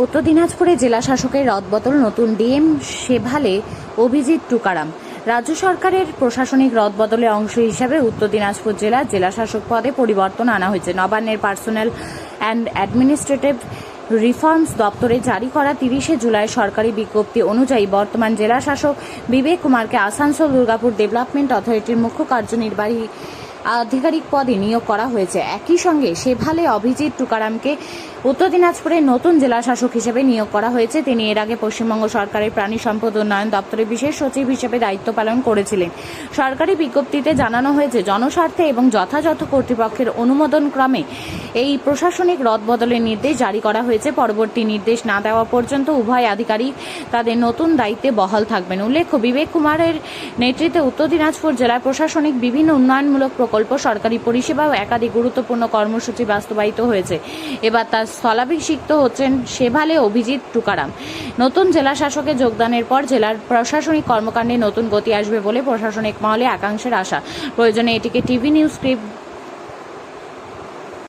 উত্তর দিনাজপুরে জেলা শাসকের রদবদল, নতুন ডিএম সেভালে অভিজিৎ টুকারাম। রাজ্য সরকারের প্রশাসনিক রদবদলের অংশ হিসাবে উত্তর দিনাজপুর জেলার জেলা শাসক পদে পরিবর্তন আনা হয়েছে। নবান্নের পার্সোনাল অ্যান্ড অ্যাডমিনিস্ট্রেটিভ রিফর্মস দপ্তরে জারি করা 30শে জুলাই সরকারি বিজ্ঞপ্তি অনুযায়ী বর্তমান জেলা শাসক বিবেক কুমারকে আসানসোল দুর্গাপুর ডেভেলপমেন্ট অথরিটির মুখ্য কার্যনির্বাহী আধিকারিক পদে নিয়োগ করা হয়েছে। একই সঙ্গে সেভালে অভিজিৎ টুকারামকে উত্তর দিনাজপুরের নতুন জেলা শাসক হিসেবে নিয়োগ করা হয়েছে। তিনি এর আগে পশ্চিমবঙ্গ সরকারের প্রাণী সম্পদ উন্নয়ন দপ্তরের বিশেষ সচিব হিসেবে দায়িত্ব পালন করেছিলেন। সরকারি বিজ্ঞপ্তিতে জানানো হয়েছে, জনস্বার্থে এবং যথাযথ কর্তৃপক্ষের অনুমোদন ক্রমে এই প্রশাসনিক রদবদলের নির্দেশ জারি করা হয়েছে। পরবর্তী নির্দেশ না দেওয়া পর্যন্ত উভয় আধিকারিক তাদের নতুন দায়িত্বে বহাল থাকবেন। উল্লেখ্য, বিবেক কুমারের নেতৃত্বে উত্তর দিনাজপুর জেলায় প্রশাসনিক বিভিন্ন উন্নয়নমূলক প্রকল্প, সরকারি পরিষেবা ও একাধিক গুরুত্বপূর্ণ কর্মসূচি বাস্তবায়িত হয়েছে। এবার তার স্থলাভিষিক্ত হচ্ছেন সেভালে অভিজিৎ টুকারাম। নতুন জেলা শাসকে যোগদানের পর জেলার প্রশাসনিক কর্মকাণ্ডে নতুন গতি আসবে বলে প্রশাসনিক মহলে একাংশের আশা। প্রয়োজনে এটিকে টিভি নিউজ স্ক্রিপ্ট